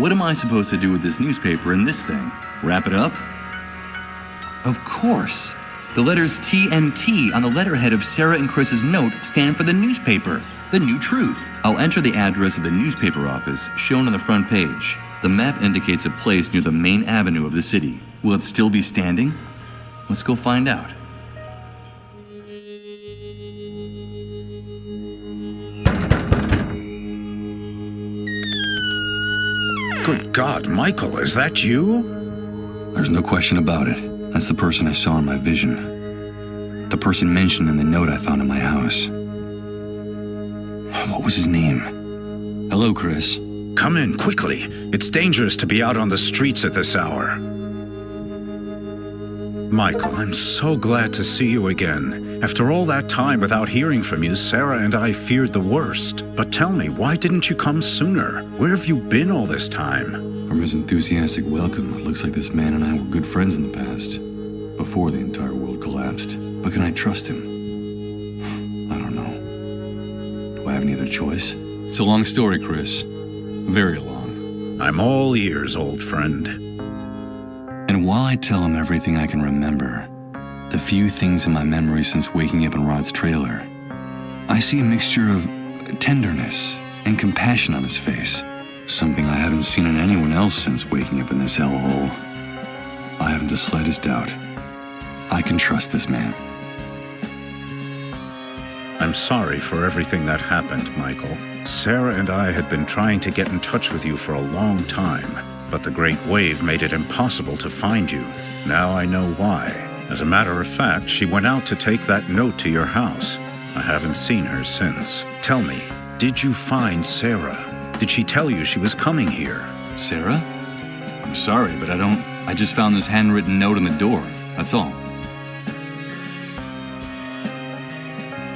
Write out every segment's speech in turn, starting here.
What am I supposed to do with this newspaper and this thing? Wrap it up? Of course. The letters T and T on the letterhead of Sarah and Chris's note stand for the newspaper, The New Truth. I'll enter the address of the newspaper office shown on the front page. The map indicates a place near the main avenue of the city. Will it still be standing? Let's go find out. Good God, Michael, is that you? There's no question about it. That's the person I saw in my vision. The person mentioned in the note I found in my house. What was his name? Hello, Chris. Come in, quickly. It's dangerous to be out on the streets at this hour. Michael, I'm so glad to see you again. After all that time without hearing from you, Sarah and I feared the worst. But tell me, why didn't you come sooner? Where have you been all this time? From his enthusiastic welcome, it looks like this man and I were good friends in the past, before the entire world collapsed. But can I trust him? I don't know. Do I have any other choice? It's a long story, Chris. Very long. I'm all ears, old friend. And while I tell him everything I can remember, the few things in my memory since waking up in Rod's trailer, I see a mixture of tenderness and compassion on his face. Something I haven't seen in anyone else since waking up in this hellhole. I haven't the slightest doubt. I can trust this man. I'm sorry for everything that happened, Michael. Sarah and I had been trying to get in touch with you for a long time, but the Great Wave made it impossible to find you. Now I know why. As a matter of fact, she went out to take that note to your house. I haven't seen her since. Tell me, did you find Sarah? Did she tell you she was coming here? Sarah? I'm sorry, but I just found this handwritten note on the door. That's all.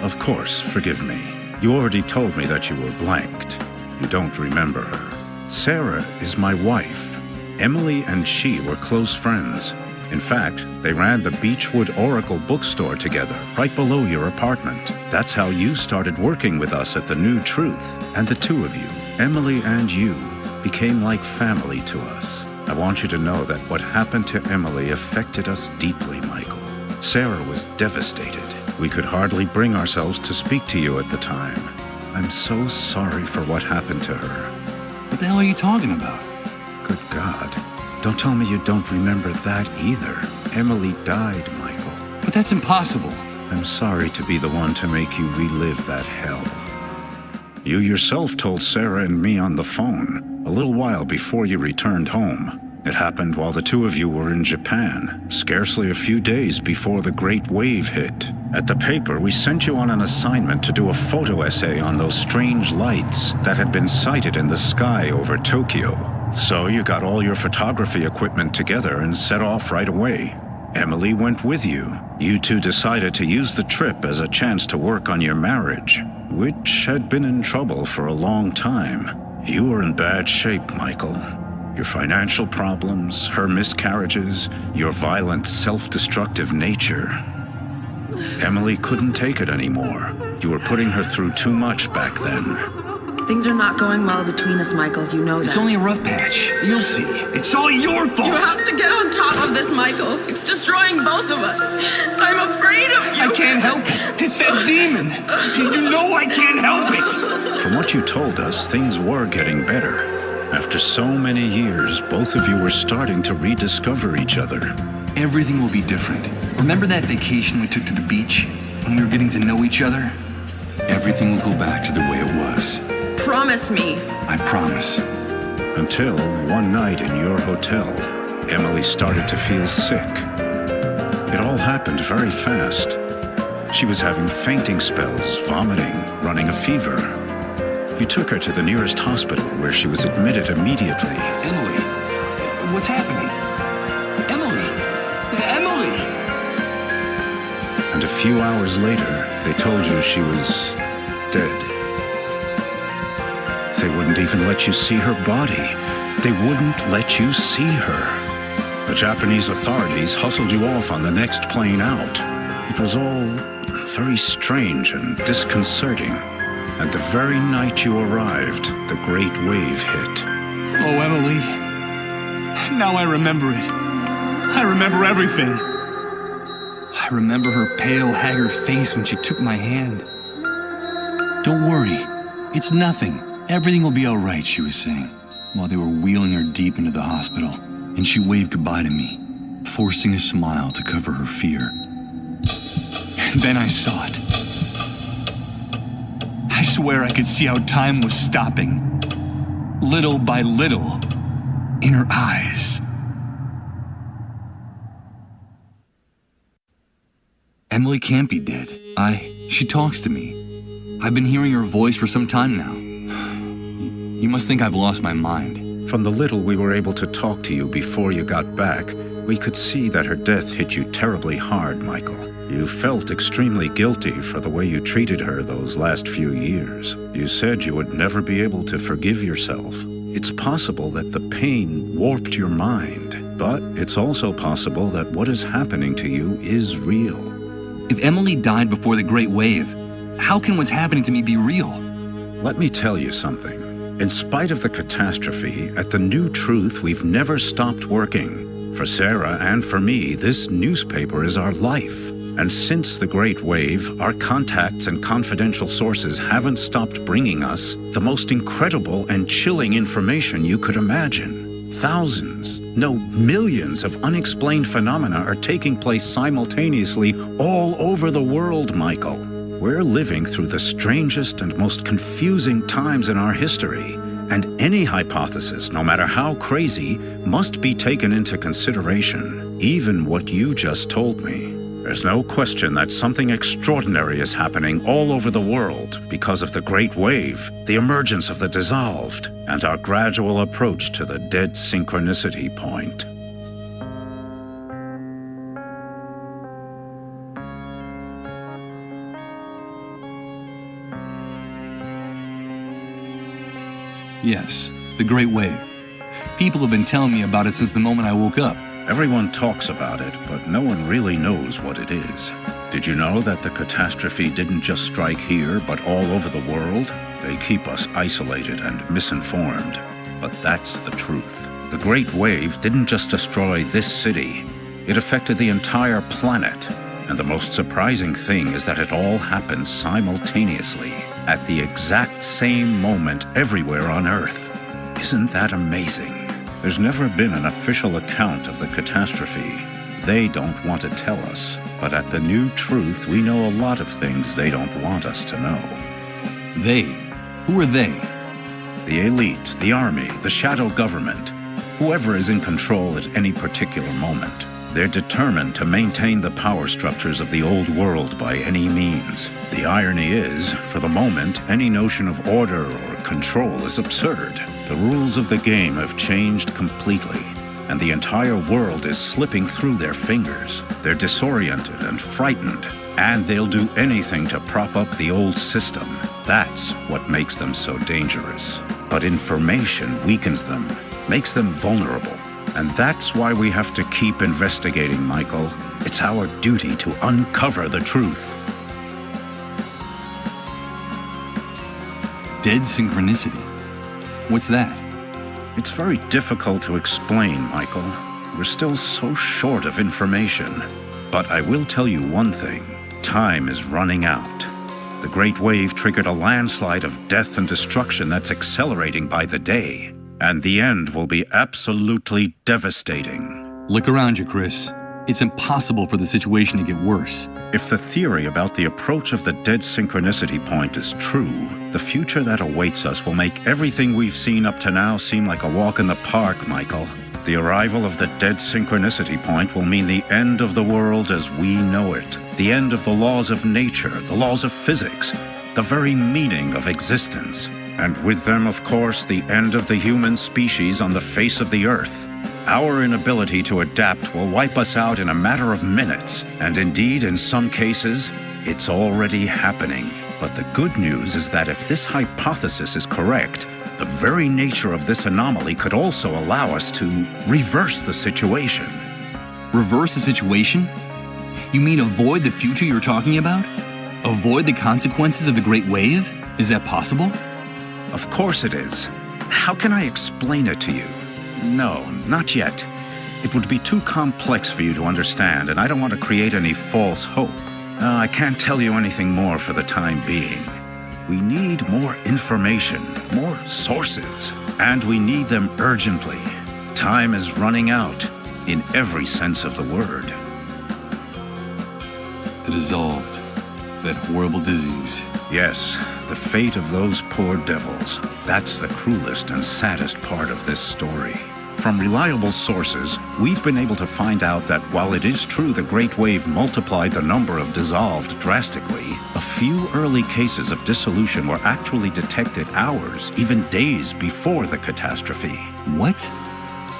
Of course, forgive me. You already told me that you were blanked. You don't remember her. Sarah is my wife. Emily and she were close friends. In fact, they ran the Beechwood Oracle bookstore together, right below your apartment. That's how you started working with us at The New Truth. And the two of you, Emily and you, became like family to us. I want you to know that what happened to Emily affected us deeply, Michael. Sarah was devastated. We could hardly bring ourselves to speak to you at the time. I'm so sorry for what happened to her. What the hell are you talking about? Good God. Don't tell me you don't remember that either. Emily died, Michael. But that's impossible. I'm sorry to be the one to make you relive that hell. You yourself told Sarah and me on the phone, a little while before you returned home. It happened while the two of you were in Japan, scarcely a few days before the Great Wave hit. At the paper, we sent you on an assignment to do a photo essay on those strange lights that had been sighted in the sky over Tokyo. So you got all your photography equipment together and set off right away. Emily went with you. You two decided to use the trip as a chance to work on your marriage, which had been in trouble for a long time. You were in bad shape, Michael. Your financial problems, her miscarriages, your violent, self-destructive nature. Emily couldn't take it anymore. You were putting her through too much back then. Things are not going well between us, Michael. You know that. It's only a rough patch. You'll see. It's all your fault. You have to get on top of this, Michael. It's destroying both of us. I'm afraid of you. I can't help it. It's that demon. You know I can't help it. From what you told us, things were getting better. After so many years, both of you were starting to rediscover each other. Everything will be different. Remember that vacation we took to the beach when we were getting to know each other? Everything will go back to the way it was. Promise me. I promise. Until one night in your hotel, Emily started to feel sick. It all happened very fast. She was having fainting spells, vomiting, running a fever. You took her to the nearest hospital where she was admitted immediately. Emily, what's happening? Emily! Emily! And a few hours later, they told you she was dead. They wouldn't even let you see her body. They wouldn't let you see her. The Japanese authorities hustled you off on the next plane out. It was all very strange and disconcerting. And the very night you arrived, the Great Wave hit. Oh, Emily. Now I remember it. I remember everything. I remember her pale, haggard face when she took my hand. Don't worry. It's nothing. Everything will be all right, she was saying, while they were wheeling her deep into the hospital, and she waved goodbye to me, forcing a smile to cover her fear. And then I saw it. I swear I could see how time was stopping. Little by little, in her eyes. Emily can't be dead. She talks to me. I've been hearing her voice for some time now. You must think I've lost my mind. From the little we were able to talk to you before you got back, we could see that her death hit you terribly hard, Michael. You felt extremely guilty for the way you treated her those last few years. You said you would never be able to forgive yourself. It's possible that the pain warped your mind, but it's also possible that what is happening to you is real. If Emily died before the Great Wave, how can what's happening to me be real? Let me tell you something. In spite of the catastrophe, at the New Truth, we've never stopped working. For Sarah and for me, this newspaper is our life. And since the Great Wave, our contacts and confidential sources haven't stopped bringing us the most incredible and chilling information you could imagine. Thousands, no, millions of unexplained phenomena are taking place simultaneously all over the world, Michael. We're living through the strangest and most confusing times in our history, and any hypothesis, no matter how crazy, must be taken into consideration, even what you just told me. There's no question that something extraordinary is happening all over the world because of the Great Wave, the emergence of the dissolved, and our gradual approach to the dead synchronicity point. Yes, the Great Wave. People have been telling me about it since the moment I woke up. Everyone talks about it, but no one really knows what it is. Did you know that the catastrophe didn't just strike here, but all over the world? They keep us isolated and misinformed, but that's the truth. The Great Wave didn't just destroy this city. It affected the entire planet. And the most surprising thing is that it all happened simultaneously, at the exact same moment everywhere on Earth. Isn't that amazing? There's never been an official account of the catastrophe. They don't want to tell us, but at the New Truth, we know a lot of things they don't want us to know. They? Who are they? The elite, the army, the shadow government, whoever is in control at any particular moment. They're determined to maintain the power structures of the old world by any means. The irony is, for the moment, any notion of order or control is absurd. The rules of the game have changed completely, and the entire world is slipping through their fingers. They're disoriented and frightened, and they'll do anything to prop up the old system. That's what makes them so dangerous. But information weakens them, makes them vulnerable. And that's why we have to keep investigating, Michael. It's our duty to uncover the truth. Dead synchronicity? What's that? It's very difficult to explain, Michael. We're still so short of information. But I will tell you one thing. Time is running out. The Great Wave triggered a landslide of death and destruction that's accelerating by the day. And the end will be absolutely devastating. Look around you, Chris. It's impossible for the situation to get worse. If the theory about the approach of the dead synchronicity point is true, the future that awaits us will make everything we've seen up to now seem like a walk in the park, Michael. The arrival of the dead synchronicity point will mean the end of the world as we know it. The end of the laws of nature, the laws of physics, the very meaning of existence. And with them, of course, the end of the human species on the face of the Earth. Our inability to adapt will wipe us out in a matter of minutes, and indeed, in some cases, it's already happening. But the good news is that if this hypothesis is correct, the very nature of this anomaly could also allow us to reverse the situation. Reverse the situation? You mean avoid the future you're talking about? Avoid the consequences of the Great Wave? Is that possible? Of course it is. How can I explain it to you? No, not yet. It would be too complex for you to understand, and I don't want to create any false hope. I can't tell you anything more for the time being. We need more information, more sources, and we need them urgently. Time is running out, in every sense of the word. The dissolved. That horrible disease. Yes, the fate of those poor devils. That's the cruelest and saddest part of this story. From reliable sources, we've been able to find out that while it is true the Great Wave multiplied the number of dissolved drastically, a few early cases of dissolution were actually detected hours, even days before the catastrophe. What?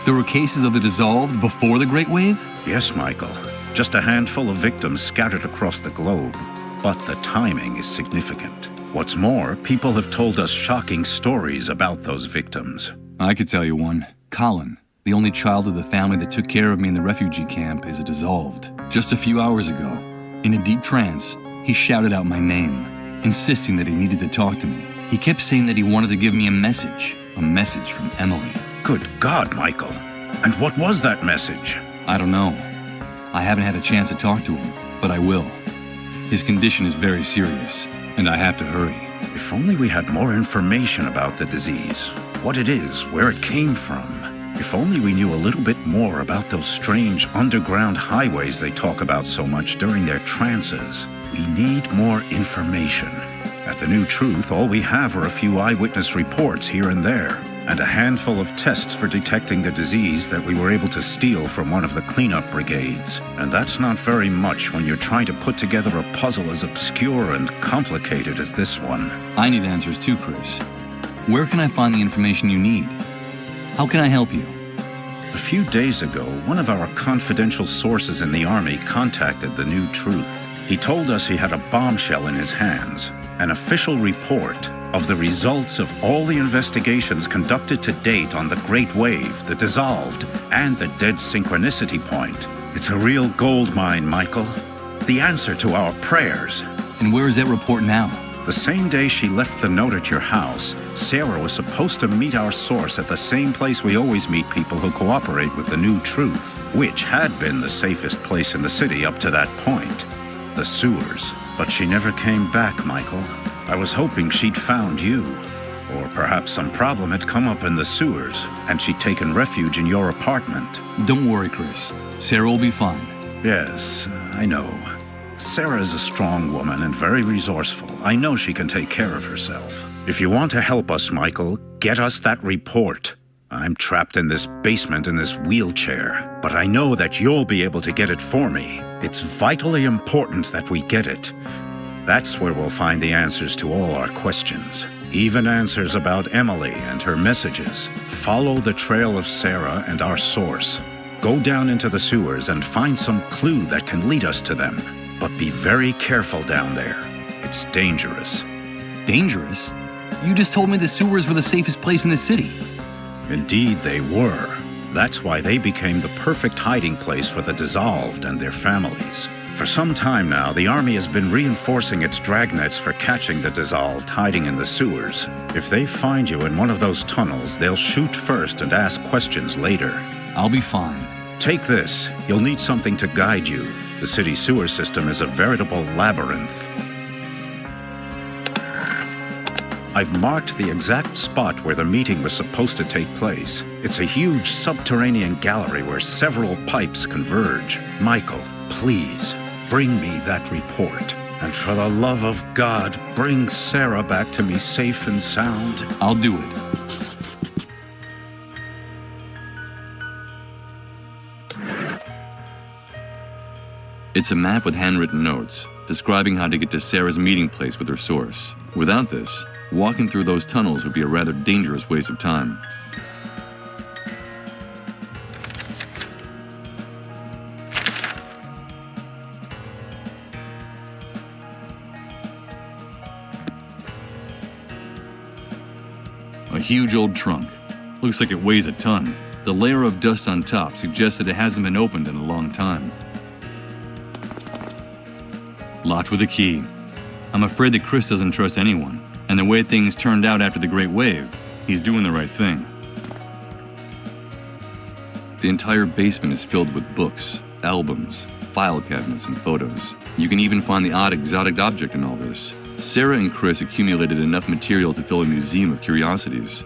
There were cases of the dissolved before the Great Wave? Yes, Michael. Just a handful of victims scattered across the globe. But the timing is significant. What's more, people have told us shocking stories about those victims. I could tell you one. Colin, the only child of the family that took care of me in the refugee camp, is a dissolved. Just a few hours ago, in a deep trance, he shouted out my name, insisting that he needed to talk to me. He kept saying that he wanted to give me a message from Emily. Good God, Michael. And what was that message? I don't know. I haven't had a chance to talk to him, but I will. His condition is very serious, and I have to hurry. If only we had more information about the disease, what it is, where it came from. If only we knew a little bit more about those strange underground highways they talk about so much during their trances. We need more information. At the New Truth, all we have are a few eyewitness reports here and there, and a handful of tests for detecting the disease that we were able to steal from one of the cleanup brigades. And that's not very much when you're trying to put together a puzzle as obscure and complicated as this one. I need answers too, Chris. Where can I find the information you need? How can I help you? A few days ago, one of our confidential sources in the Army contacted the New Truth. He told us he had a bombshell in his hands, an official report of the results of all the investigations conducted to date on the Great Wave, the Dissolved, and the Dead Synchronicity Point. It's a real gold mine, Michael. The answer to our prayers. And where is that report now? The same day she left the note at your house, Sarah was supposed to meet our source at the same place we always meet people who cooperate with the New Truth, which had been the safest place in the city up to that point. The sewers. But she never came back, Michael. I was hoping she'd found you. Or perhaps some problem had come up in the sewers, and she'd taken refuge in your apartment. Don't worry, Chris. Sarah will be fine. Yes, I know. Sarah is a strong woman and very resourceful. I know she can take care of herself. If you want to help us, Michael, get us that report. I'm trapped in this basement in this wheelchair, but I know that you'll be able to get it for me. It's vitally important that we get it. That's where we'll find the answers to all our questions. Even answers about Emily and her messages. Follow the trail of Sarah and our source. Go down into the sewers and find some clue that can lead us to them. But be very careful down there. It's dangerous. Dangerous? You just told me the sewers were the safest place in the city. Indeed, they were. That's why they became the perfect hiding place for the dissolved and their families. For some time now, the Army has been reinforcing its dragnets for catching the dissolved hiding in the sewers. If they find you in one of those tunnels, they'll shoot first and ask questions later. I'll be fine. Take this. You'll need something to guide you. The city sewer system is a veritable labyrinth. I've marked the exact spot where the meeting was supposed to take place. It's a huge subterranean gallery where several pipes converge. Michael, please, bring me that report. And for the love of God, bring Sarah back to me safe and sound. I'll do it. It's a map with handwritten notes, describing how to get to Sarah's meeting place with her source. Without this, walking through those tunnels would be a rather dangerous waste of time. A huge old trunk. Looks like it weighs a ton. The layer of dust on top suggests that it hasn't been opened in a long time. Locked with a key. I'm afraid that Chris doesn't trust anyone, and the way things turned out after the Great Wave, He's doing the right thing. The entire basement is filled with books, albums, file cabinets, and photos. You can even find the odd exotic object in all this. Sarah and Chris accumulated enough material to fill a museum of curiosities.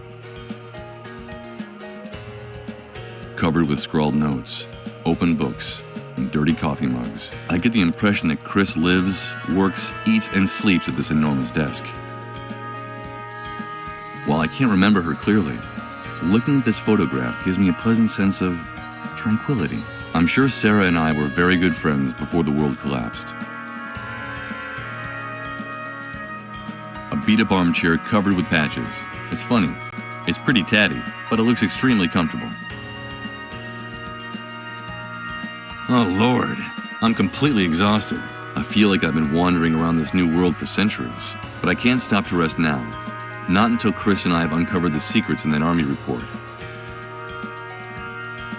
Covered with scrawled notes, open books, and dirty coffee mugs. I get the impression that Chris lives, works, eats, and sleeps at this enormous desk. While I can't remember her clearly, looking at this photograph gives me a pleasant sense of tranquility. I'm sure Sarah and I were very good friends before the world collapsed. A beat-up armchair covered with patches. It's funny. It's pretty tatty, but it looks extremely comfortable. Oh Lord, I'm completely exhausted. I feel like I've been wandering around this new world for centuries, but I can't stop to rest now. Not until Chris and I have uncovered the secrets in that army report.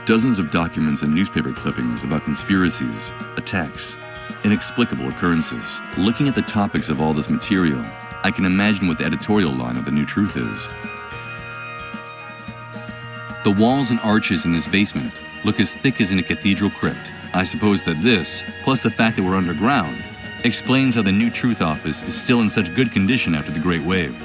Dozens of documents and newspaper clippings about conspiracies, attacks, inexplicable occurrences. Looking at the topics of all this material, I can imagine what the editorial line of The New Truth is. The walls and arches in this basement look as thick as in a cathedral crypt. I suppose that this, plus the fact that we're underground, explains how the New Truth office is still in such good condition after the Great Wave.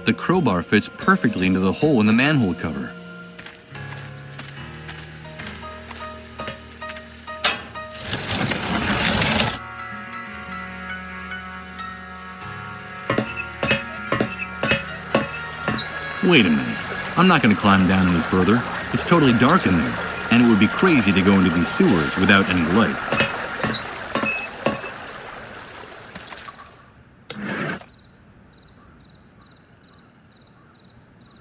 The crowbar fits perfectly into the hole in the manhole cover. Wait a minute. I'm not going to climb down any further. It's totally dark in there, and it would be crazy to go into these sewers without any light.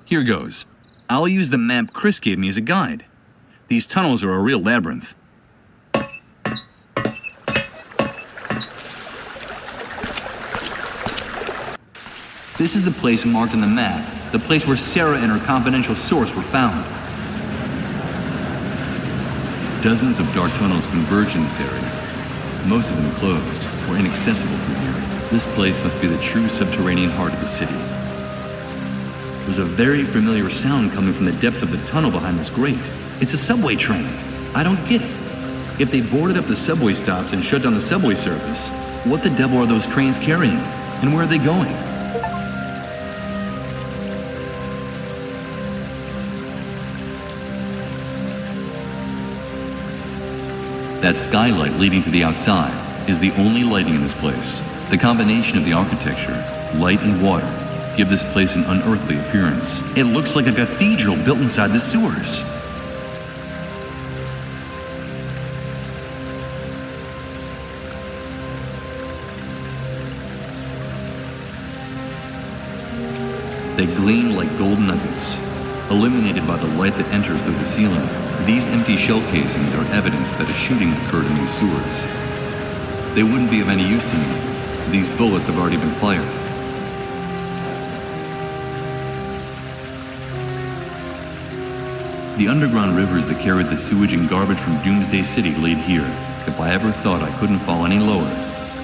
Here goes. I'll use the map Chris gave me as a guide. These tunnels are a real labyrinth. This is the place marked on the map, the place where Sarah and her confidential source were found. Dozens of dark tunnels converge in this area, most of them closed or inaccessible from here. This place must be the true subterranean heart of the city. There's a very familiar sound coming from the depths of the tunnel behind this grate. It's a subway train. I don't get it. If they boarded up the subway stops and shut down the subway service, what the devil are those trains carrying? And where are they going? That skylight leading to the outside is the only lighting in this place. The combination of the architecture, light and water, give this place an unearthly appearance. It looks like a cathedral built inside the sewers. They gleam like gold nuggets, illuminated by the light that enters through the ceiling. These empty shell casings are evidence that a shooting occurred in these sewers. They wouldn't be of any use to me. These bullets have already been fired. The underground rivers that carried the sewage and garbage from Doomsday City lead here. If I ever thought I couldn't fall any lower,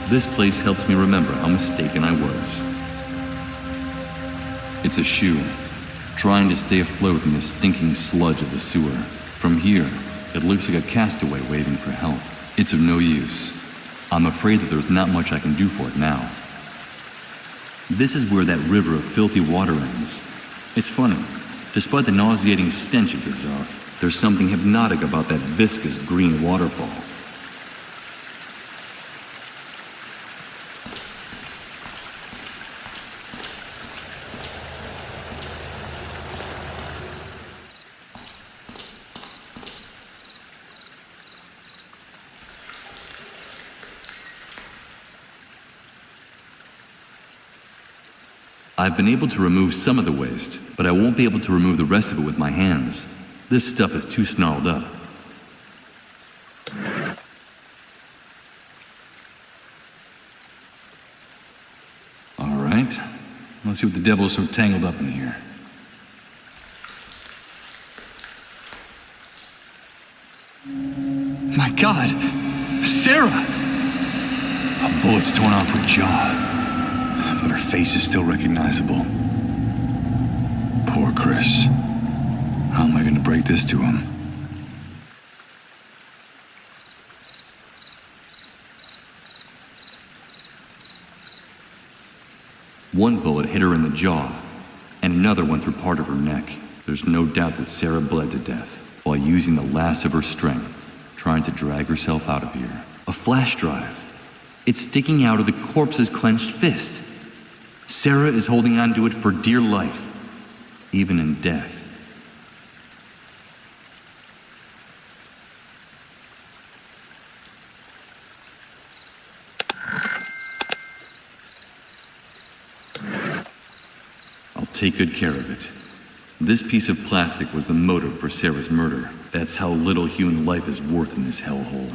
this place helps me remember how mistaken I was. It's a shoe, trying to stay afloat in the stinking sludge of the sewer. From here, it looks like a castaway waving for help. It's of no use. I'm afraid that there's not much I can do for it now. This is where that river of filthy water ends. It's funny. Despite the nauseating stench it gives off, there's something hypnotic about that viscous green waterfall. I've been able to remove some of the waste, but I won't be able to remove the rest of it with my hands. This stuff is too snarled up. All right, let's see what the devil's so tangled up in here. My God! Sarah! A bullet's torn off her jaw, but her face is still recognizable. Poor Chris. How am I going to break this to him? One bullet hit her in the jaw, and another went through part of her neck. There's no doubt that Sarah bled to death while using the last of her strength, trying to drag herself out of here. A flash drive. It's sticking out of the corpse's clenched fist. Sarah is holding on to it for dear life, even in death. I'll take good care of it. This piece of plastic was the motive for Sarah's murder. That's how little human life is worth in this hellhole.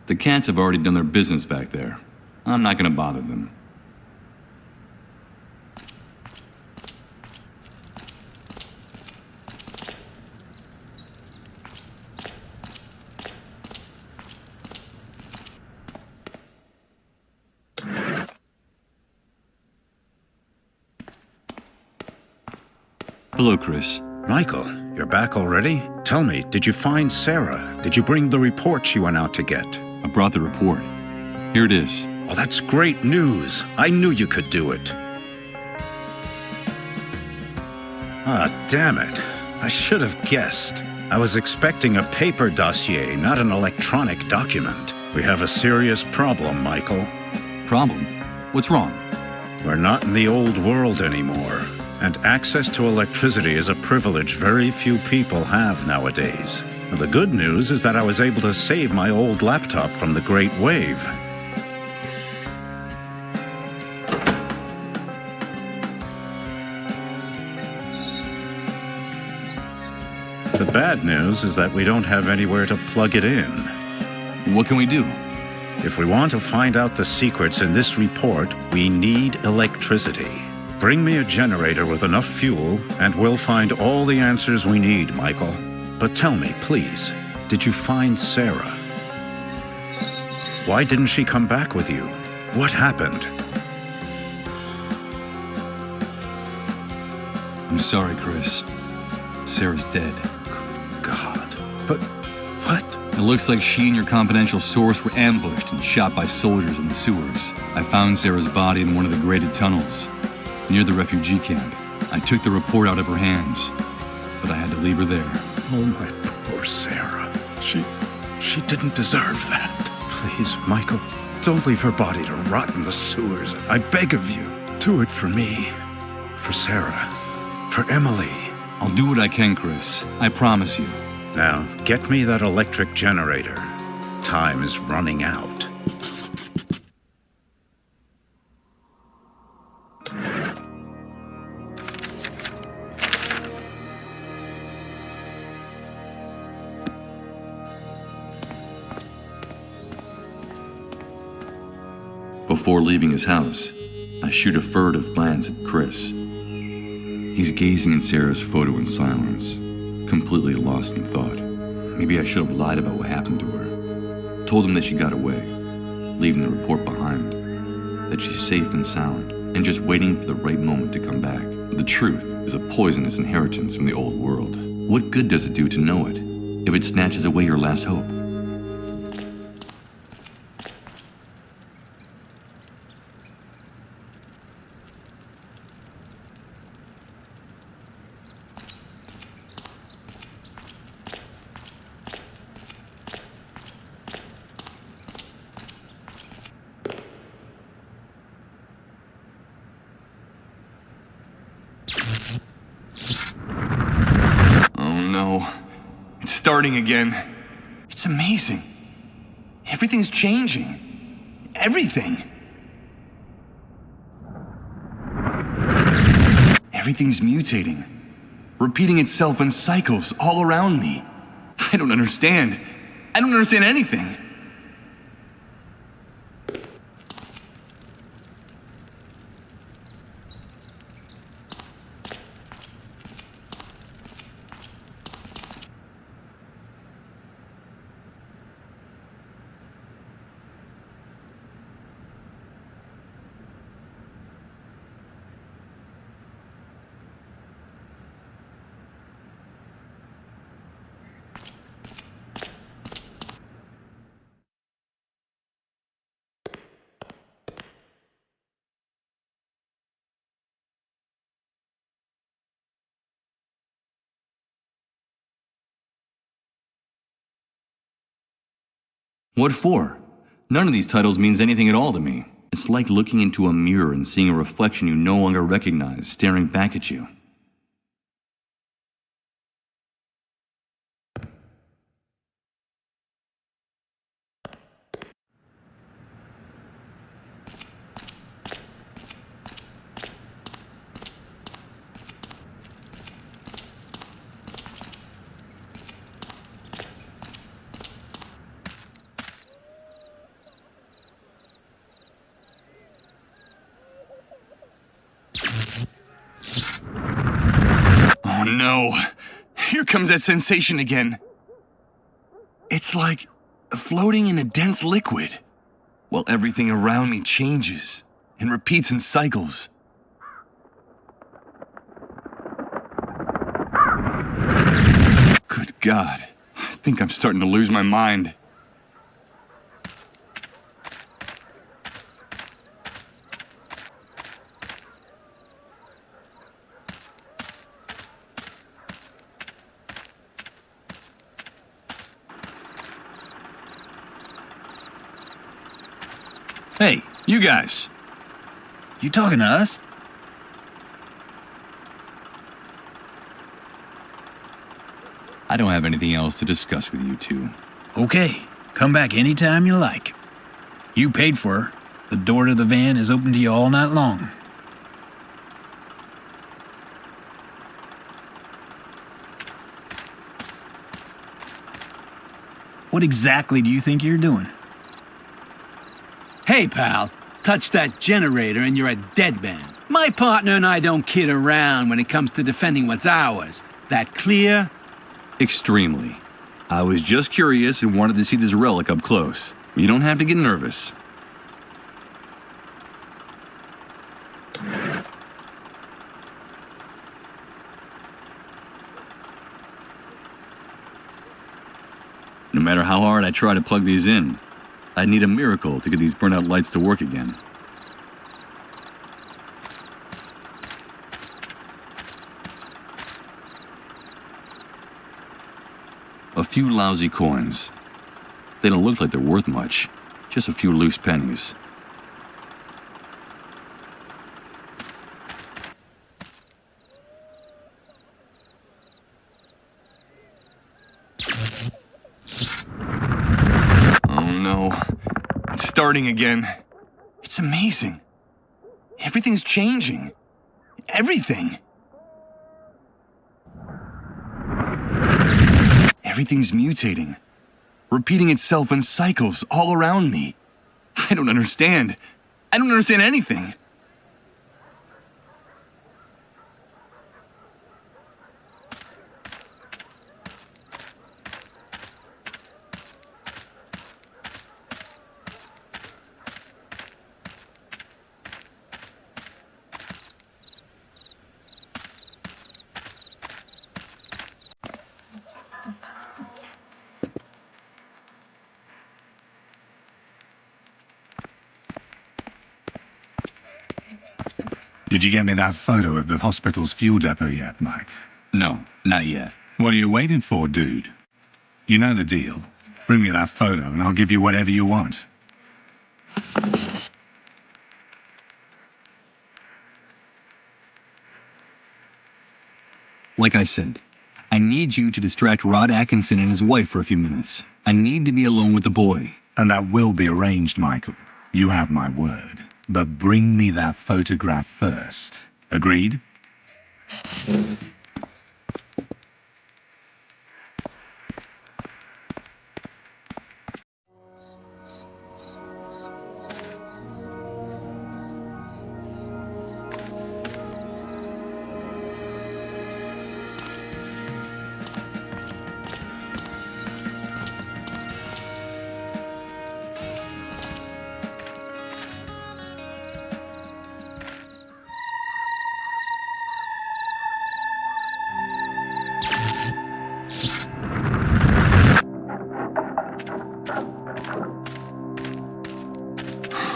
The cats have already done their business back there. I'm not gonna bother them. Hello, Chris. Michael, you're back already? Tell me, did you find Sarah? Did you bring the report she went out to get? I brought the report. Here it is. Oh, that's great news. I knew you could do it. Ah, damn it. I should have guessed. I was expecting a paper dossier, not an electronic document. We have a serious problem, Michael. Problem? What's wrong? We're not in the old world anymore, and access to electricity is a privilege very few people have nowadays. The good news is that I was able to save my old laptop from the Great Wave. The bad news is that we don't have anywhere to plug it in. What can we do? If we want to find out the secrets in this report, we need electricity. Bring me a generator with enough fuel, and we'll find all the answers we need, Michael. But tell me, please, did you find Sarah? Why didn't she come back with you? What happened? I'm sorry, Chris. Sarah's dead. God, but what? It looks like she and your confidential source were ambushed and shot by soldiers in the sewers. I found Sarah's body in one of the graded tunnels, near the refugee camp. I took the report out of her hands, but I had to leave her there. Oh, my poor Sarah. She didn't deserve that. Please, Michael, don't leave her body to rot in the sewers. I beg of you. Do it for me. For Sarah. For Emily. I'll do what I can, Chris. I promise you. Now, get me that electric generator. Time is running out. Before leaving his house, I shoot a furtive glance at Chris. He's gazing at Sarah's photo in silence, completely lost in thought. Maybe I should have lied about what happened to her. Told him that she got away, leaving the report behind. That she's safe and sound, and just waiting for the right moment to come back. The truth is a poisonous inheritance from the old world. What good does it do to know it, if it snatches away your last hope? Starting again. It's amazing. Everything's changing. Everything. Everything's mutating. Repeating itself in cycles all around me. I don't understand. I don't understand anything. What for? None of these titles means anything at all to me. It's like looking into a mirror and seeing a reflection you no longer recognize staring back at you. Oh no, here comes that sensation again. It's like floating in a dense liquid, while everything around me changes and repeats in cycles. Good God, I think I'm starting to lose my mind. Hey, you guys. You talking to us? I don't have anything else to discuss with you two. Okay, come back anytime you like. You paid for her. The door to the van is open to you all night long. What exactly do you think you're doing? Hey, pal, touch that generator and you're a dead man. My partner and I don't kid around when it comes to defending what's ours. That clear? Extremely. I was just curious and wanted to see this relic up close. You don't have to get nervous. No matter how hard I try to plug these in, I'd need a miracle to get these burnout lights to work again. A few lousy coins. They don't look like they're worth much, just a few loose pennies. Starting again. It's amazing. Everything's changing. Everything. Everything's mutating. Repeating itself in cycles all around me. I don't understand. I don't understand anything. Did you get me that photo of the hospital's fuel depot yet, Mike? No, not yet. What are you waiting for, dude? You know the deal. Bring me that photo and I'll give you whatever you want. Like I said, I need you to distract Rod Atkinson and his wife for a few minutes. I need to be alone with the boy. And that will be arranged, Michael. You have my word. But bring me that photograph first. Agreed?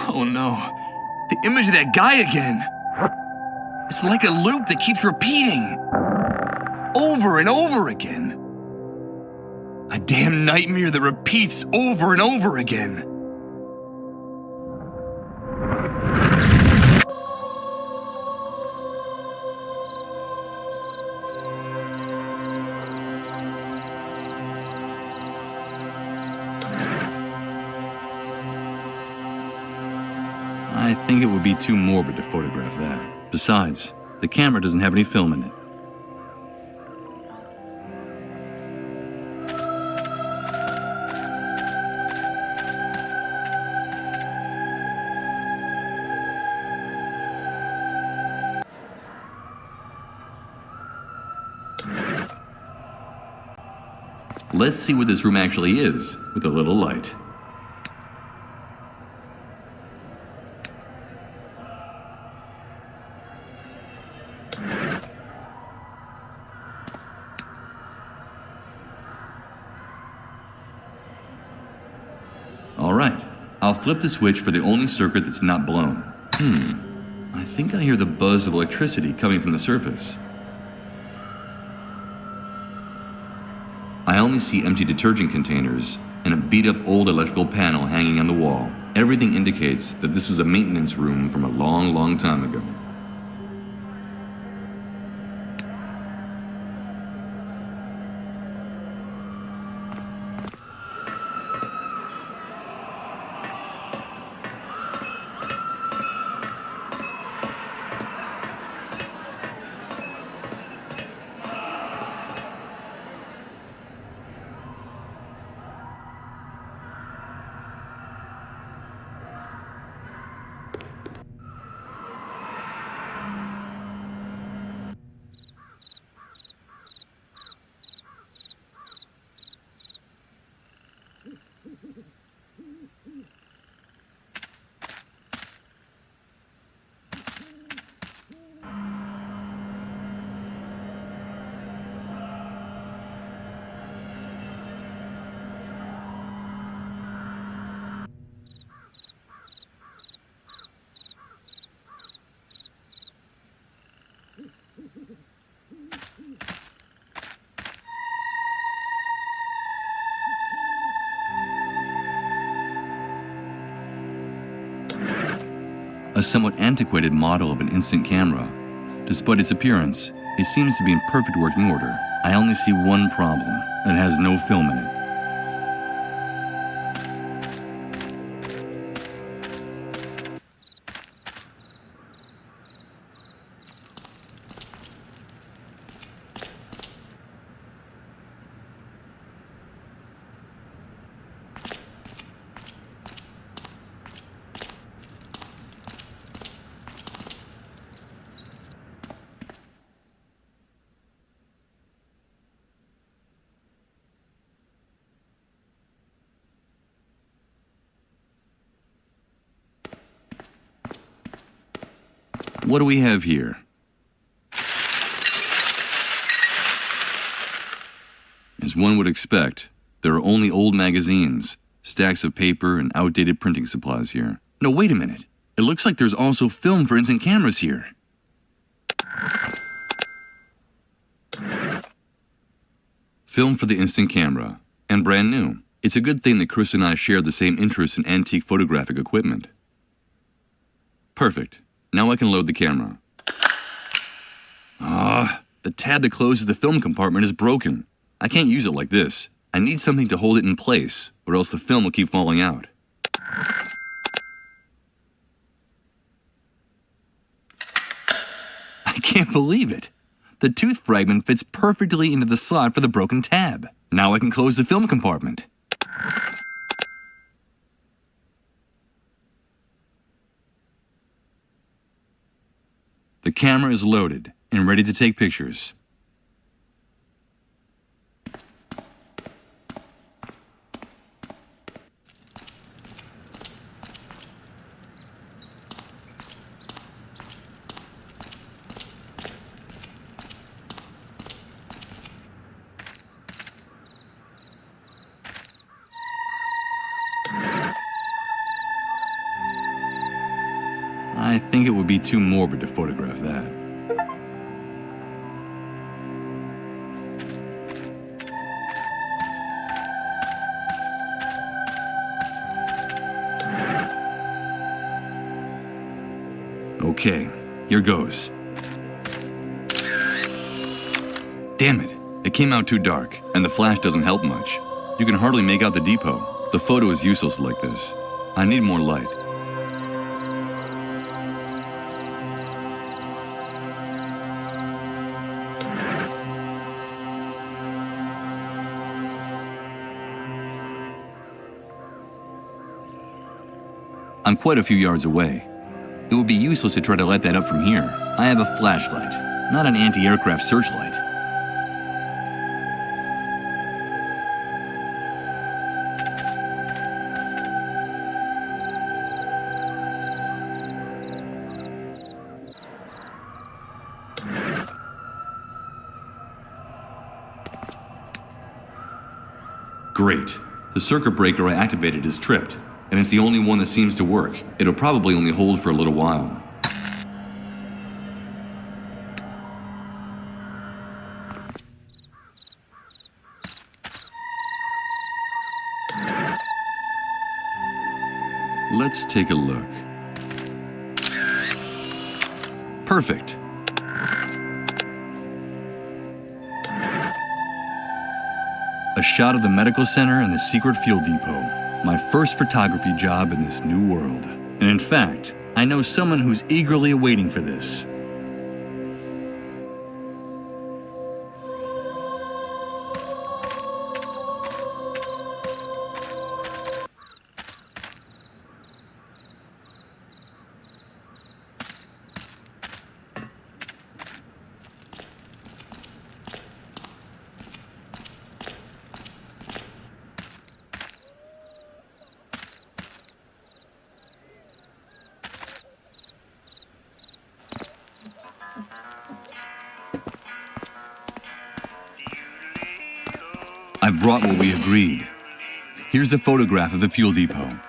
Oh no, the image of that guy again. It's like a loop that keeps repeating. Over and over again. A damn nightmare that repeats over and over again. I think it would be too morbid to photograph that. Besides, the camera doesn't have any film in it. Let's see what this room actually is, with a little light. Alright, I'll flip the switch for the only circuit that's not blown. I think I hear the buzz of electricity coming from the surface. I only see empty detergent containers and a beat-up old electrical panel hanging on the wall. Everything indicates that this was a maintenance room from a long, long time ago. A somewhat antiquated model of an instant camera. Despite its appearance, it seems to be in perfect working order. I only see one problem. It has no film in it. What do we have here? As one would expect, there are only old magazines, stacks of paper, and outdated printing supplies here. No, wait a minute. It looks like there's also film for instant cameras here. Film for the instant camera, and brand new. It's a good thing that Chris and I share the same interest in antique photographic equipment. Perfect. Now I can load the camera. The tab that closes the film compartment is broken. I can't use it like this. I need something to hold it in place, or else the film will keep falling out. I can't believe it. The tooth fragment fits perfectly into the slot for the broken tab. Now I can close the film compartment. The camera is loaded and ready to take pictures. I think it would be too morbid to photograph that. Okay, here goes. Damn it, it came out too dark, and the flash doesn't help much. You can hardly make out the depot. The photo is useless like this. I need more light. I'm quite a few yards away. It would be useless to try to light that up from here. I have a flashlight, not an anti-aircraft searchlight. Great. The circuit breaker I activated is tripped, and it's the only one that seems to work. It'll probably only hold for a little while. Let's take a look. Perfect. A shot of the medical center and the secret fuel depot. My first photography job in this new world. And in fact, I know someone who's eagerly waiting for this. I've brought what we agreed. Here's the photograph of the fuel depot.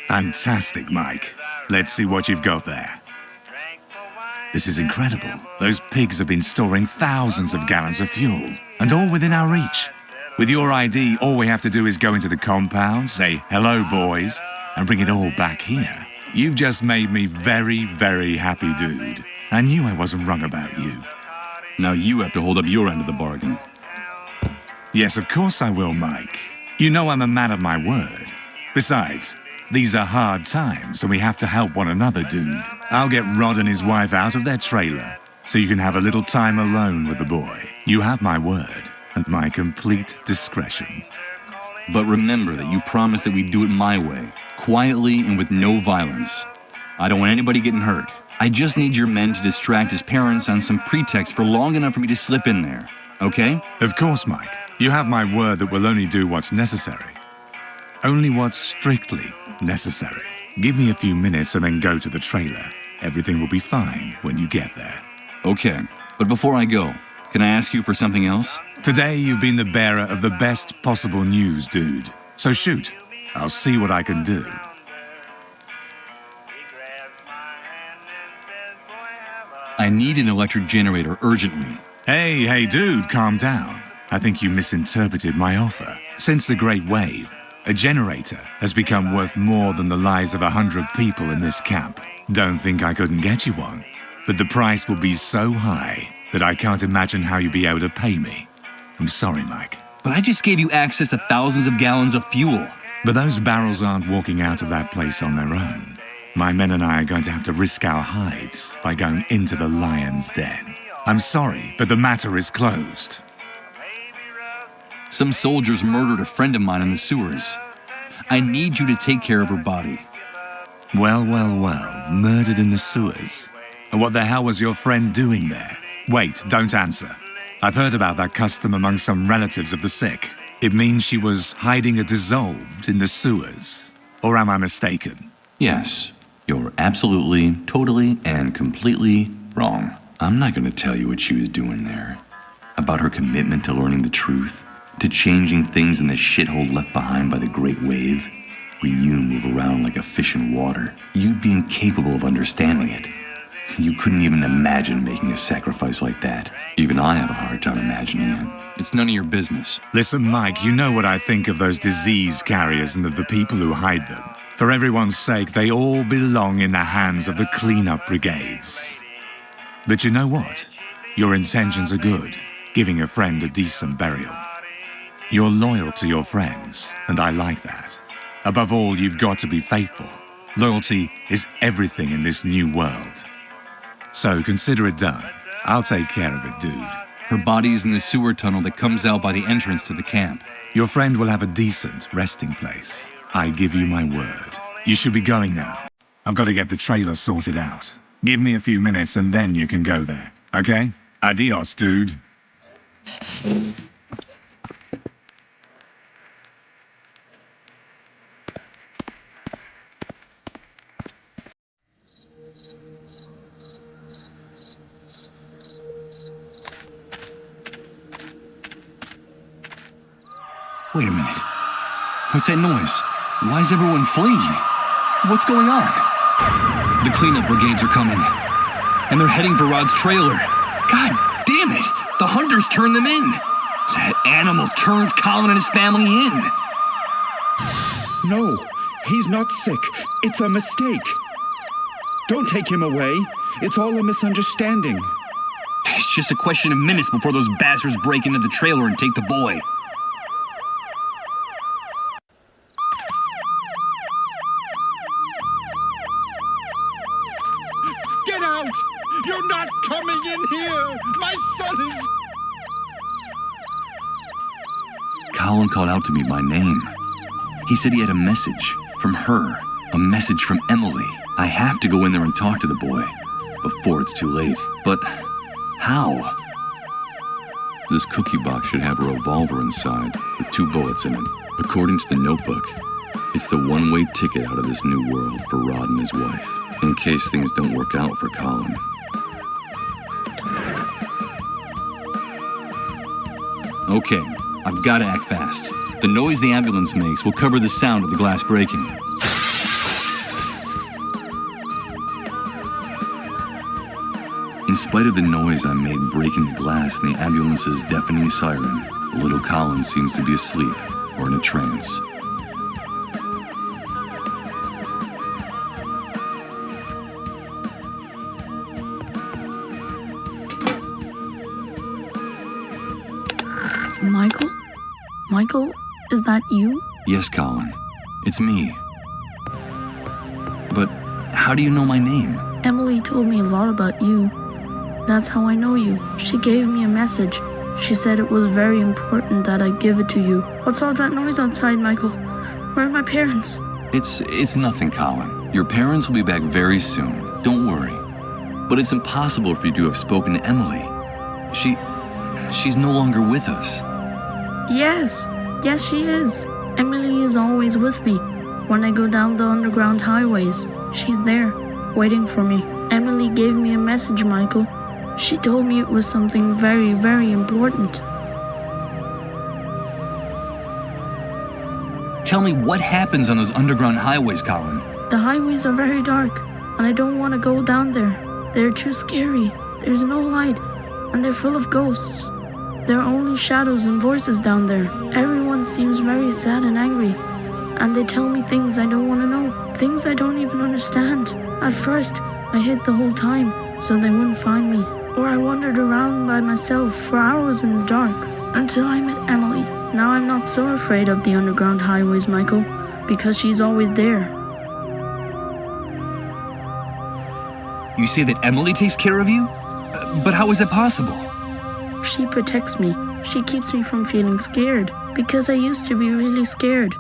Fantastic, Mike. Let's see what you've got there. This is incredible. Those pigs have been storing thousands of gallons of fuel, and all within our reach. With your ID, all we have to do is go into the compound, say, "Hello, boys," and bring it all back here. You've just made me very, very happy, dude. I knew I wasn't wrong about you. Now you have to hold up your end of the bargain. Yes, of course I will, Mike. You know I'm a man of my word. Besides, these are hard times, and we have to help one another, dude. I'll get Rod and his wife out of their trailer, so you can have a little time alone with the boy. You have my word, and my complete discretion. But remember that you promised that we'd do it my way, quietly and with no violence. I don't want anybody getting hurt. I just need your men to distract his parents on some pretext for long enough for me to slip in there, okay? Of course, Mike. You have my word that we'll only do what's necessary. Only what's strictly necessary. Give me a few minutes and then go to the trailer. Everything will be fine when you get there. Okay, but before I go, can I ask you for something else? Today you've been the bearer of the best possible news, dude. So shoot. I'll see what I can do. I need an electric generator urgently. Hey, dude, calm down. I think you misinterpreted my offer. Since the Great Wave, a generator has become worth more than the lives of 100 people in this camp. Don't think I couldn't get you one, but the price will be so high that I can't imagine how you'll be able to pay me. I'm sorry, Mike. But I just gave you access to thousands of gallons of fuel. But those barrels aren't walking out of that place on their own. My men and I are going to have to risk our hides by going into the lion's den. I'm sorry, but the matter is closed. Some soldiers murdered a friend of mine in the sewers. I need you to take care of her body. Well, murdered in the sewers. And what the hell was your friend doing there? Wait, don't answer. I've heard about that custom among some relatives of the sick. It means she was hiding a dissolved in the sewers. Or am I mistaken? Yes, you're absolutely, totally, and completely wrong. I'm not going to tell you what she was doing there. About her commitment to learning the truth, to changing things in the shithole left behind by the Great Wave, where you move around like a fish in water. You'd be incapable of understanding it. You couldn't even imagine making a sacrifice like that. Even I have a hard time imagining it. It's none of your business. Listen, Mike, you know what I think of those disease carriers and of the people who hide them. For everyone's sake, they all belong in the hands of the cleanup brigades. But you know what? Your intentions are good, giving a friend a decent burial. You're loyal to your friends, and I like that. Above all, you've got to be faithful. Loyalty is everything in this new world. So consider it done. I'll take care of it, dude. Her body is in the sewer tunnel that comes out by the entrance to the camp. Your friend will have a decent resting place. I give you my word. You should be going now. I've got to get the trailer sorted out. Give me a few minutes and then you can go there, okay? Adios, dude. Wait a minute. What's that noise? Why is everyone fleeing? What's going on? The cleanup brigades are coming. And they're heading for Rod's trailer. God damn it! The hunters turned them in! That animal turns Colin and his family in! No, he's not sick. It's a mistake. Don't take him away. It's all a misunderstanding. It's just a question of minutes before those bastards break into the trailer and take the boy. Get out! You're not coming in here! My son is... Colin called out to me by name. He said he had a message from her, a message from Emily. I have to go in there and talk to the boy before it's too late. But how? This cookie box should have a revolver inside with 2 bullets in it. According to the notebook, it's the one-way ticket out of this new world for Rod and his wife, in case things don't work out for Colin. Okay, I've got to act fast. The noise the ambulance makes will cover the sound of the glass breaking. In spite of the noise I made breaking the glass and the ambulance's deafening siren, little Colin seems to be asleep or in a trance. Michael? Michael, is that you? Yes, Colin. It's me. But how do you know my name? Emily told me a lot about you. That's how I know you. She gave me a message. She said it was very important that I give it to you. What's all that noise outside, Michael? Where are my parents? It's nothing, Colin. Your parents will be back very soon. Don't worry. But it's impossible for you to have spoken to Emily. She's no longer with us. Yes, she is. Emily is always with me. When I go down the underground highways, she's there, waiting for me. Emily gave me a message, Michael. She told me it was something very, very important. Tell me what happens on those underground highways, Colin. The highways are very dark, and I don't want to go down there. They're too scary. There's no light, and they're full of ghosts. There are only shadows and voices down there. Everyone seems very sad and angry. And they tell me things I don't want to know. Things I don't even understand. At first, I hid the whole time so they wouldn't find me. Or I wandered around by myself for hours in the dark until I met Emily. Now I'm not so afraid of the underground highways, Michael, because she's always there. You say that Emily takes care of you? But how is that possible? She protects me. She keeps me from feeling scared, because I used to be really scared.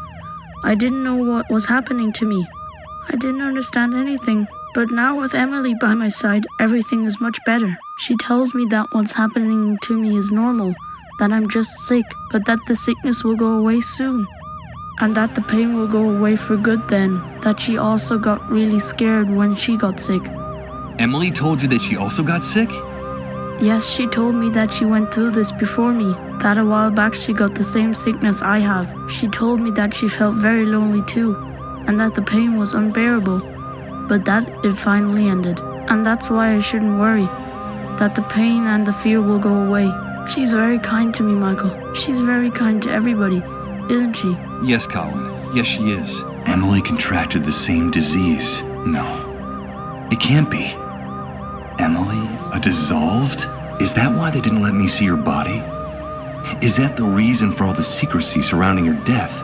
I didn't know what was happening to me. I didn't understand anything. But now with Emily by my side, everything is much better. She tells me that what's happening to me is normal, that I'm just sick, but that the sickness will go away soon. And that the pain will go away for good then. That she also got really scared when she got sick. Emily told you that she also got sick? Yes, she told me that she went through this before me, that a while back she got the same sickness I have. She told me that she felt very lonely too, and that the pain was unbearable, but that it finally ended. And that's why I shouldn't worry, that the pain and the fear will go away. She's very kind to me, Michael. She's very kind to everybody, isn't she? Yes, Colin. Yes, she is. Emily contracted the same disease. No, it can't be. Emily, a dissolved? Is that why they didn't let me see her body? Is that the reason for all the secrecy surrounding her death?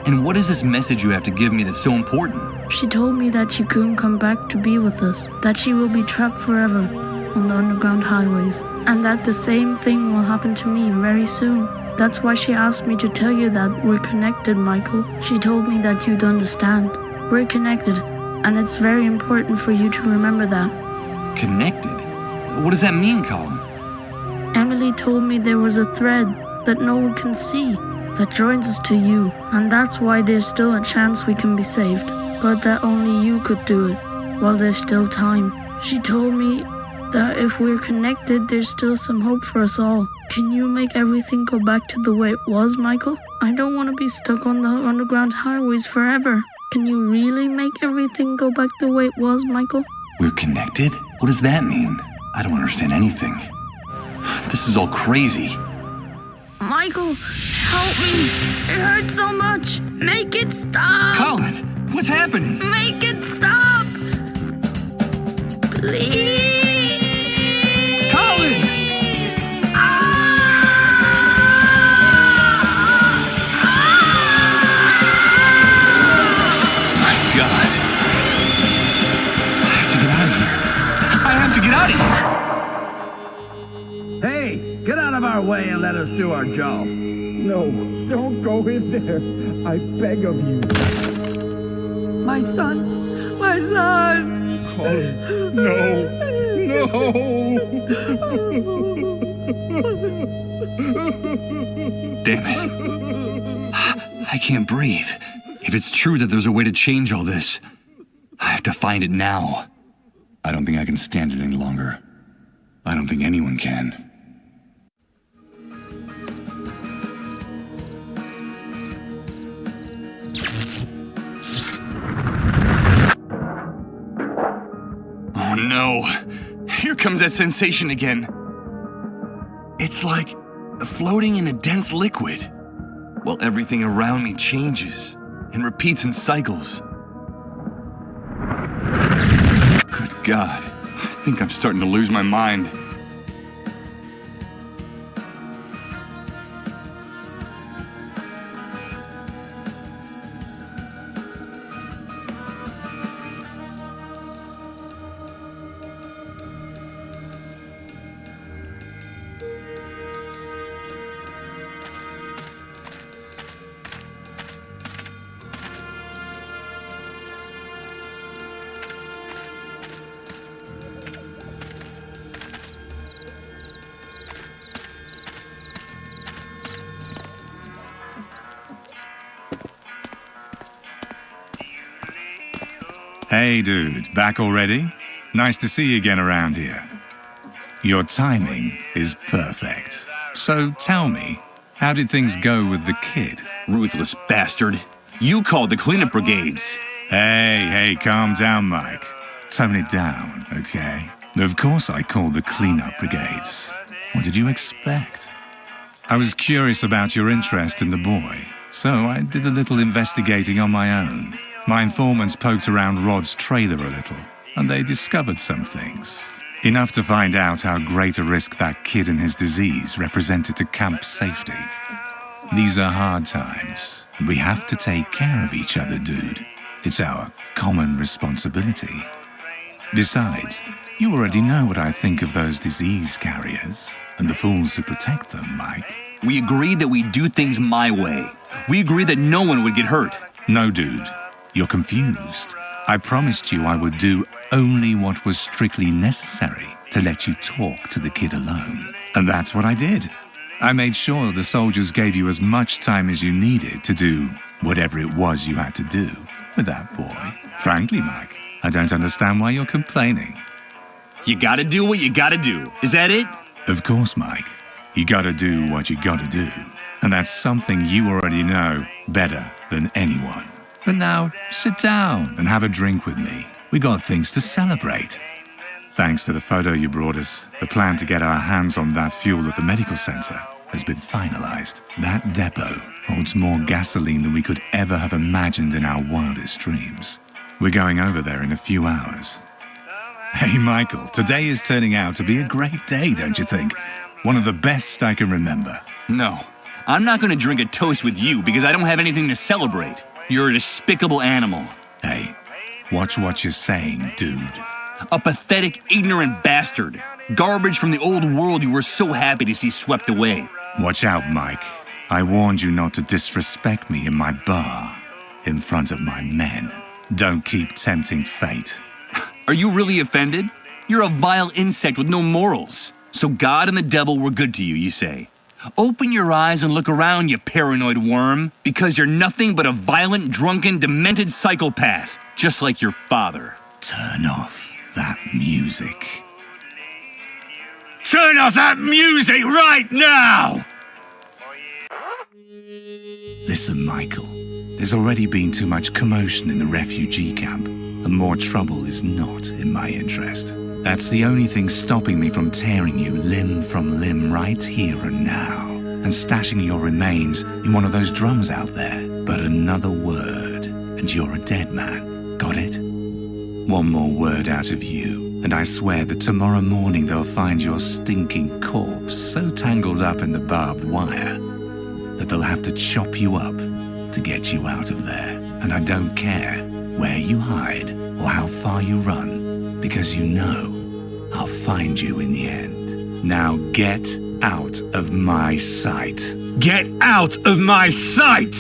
And what is this message you have to give me that's so important? She told me that she couldn't come back to be with us, that she will be trapped forever on the underground highways, and that the same thing will happen to me very soon. That's why she asked me to tell you that we're connected, Michael. She told me that you'd understand. We're connected, and it's very important for you to remember that. Connected? What does that mean, Colin? Emily told me there was a thread that no one can see that joins us to you, and that's why there's still a chance we can be saved, but that only you could do it while there's still time. She told me that if we're connected, there's still some hope for us all. Can you make everything go back to the way it was, Michael? I don't want to be stuck on the underground highways forever. Can you really make everything go back the way it was, Michael? We're connected? What does that mean? I don't understand anything. This is all crazy. Michael, help me. It hurts so much. Make it stop. Colin, what's happening? Make it stop. Please. Colin! My God. I have to get out of here. I have to get out of here. Hey, get out of our way and let us do our job. No, don't go in there. I beg of you. My son! My son! Colin, no. Damn it. I can't breathe. If it's true that there's a way to change all this, I have to find it now. I don't think I can stand it any longer. I don't think anyone can. Oh no. Here comes that sensation again. It's like floating in a dense liquid, while everything around me changes and repeats in cycles. Good God, I think I'm starting to lose my mind. Hey, dude, back already? Nice to see you again around here. Your timing is perfect. So tell me, how did things go with the kid? Ruthless bastard. You called the cleanup brigades. Hey, calm down, Mike. Tone it down, okay? Of course I called the cleanup brigades. What did you expect? I was curious about your interest in the boy, so I did a little investigating on my own. My informants poked around Rod's trailer a little, and they discovered some things. Enough to find out how great a risk that kid and his disease represented to camp safety. These are hard times, and we have to take care of each other, dude. It's our common responsibility. Besides, you already know what I think of those disease carriers and the fools who protect them, Mike. We agreed that we'd do things my way. We agreed that no one would get hurt. No, dude. You're confused. I promised you I would do only what was strictly necessary to let you talk to the kid alone. And that's what I did. I made sure the soldiers gave you as much time as you needed to do whatever it was you had to do with that boy. Frankly, Mike, I don't understand why you're complaining. You gotta do what you gotta do. Is that it? Of course, Mike. You gotta do what you gotta do. And that's something you already know better than anyone. But now, sit down and have a drink with me. We got things to celebrate. Thanks to the photo you brought us, the plan to get our hands on that fuel at the medical center has been finalized. That depot holds more gasoline than we could ever have imagined in our wildest dreams. We're going over there in a few hours. Hey, Michael, today is turning out to be a great day, don't you think? One of the best I can remember. No, I'm not gonna drink a toast with you because I don't have anything to celebrate. You're a despicable animal. Hey, watch what you're saying, dude. A pathetic, ignorant bastard. Garbage from the old world you were so happy to see swept away. Watch out, Mike. I warned you not to disrespect me in my bar, in front of my men. Don't keep tempting fate. Are you really offended? You're a vile insect with no morals. So God and the devil were good to you, you say? Open your eyes and look around, you paranoid worm, because you're nothing but a violent, drunken, demented psychopath, just like your father. Turn off that music. Turn off that music right now! Listen, Michael, there's already been too much commotion in the refugee camp, and more trouble is not in my interest. That's the only thing stopping me from tearing you limb from limb right here and now, and stashing your remains in one of those drums out there. But another word, and you're a dead man. Got it? One more word out of you, and I swear that tomorrow morning they'll find your stinking corpse so tangled up in the barbed wire that they'll have to chop you up to get you out of there. And I don't care where you hide or how far you run, because you know I'll find you in the end. Now get out of my sight. Get out of my sight!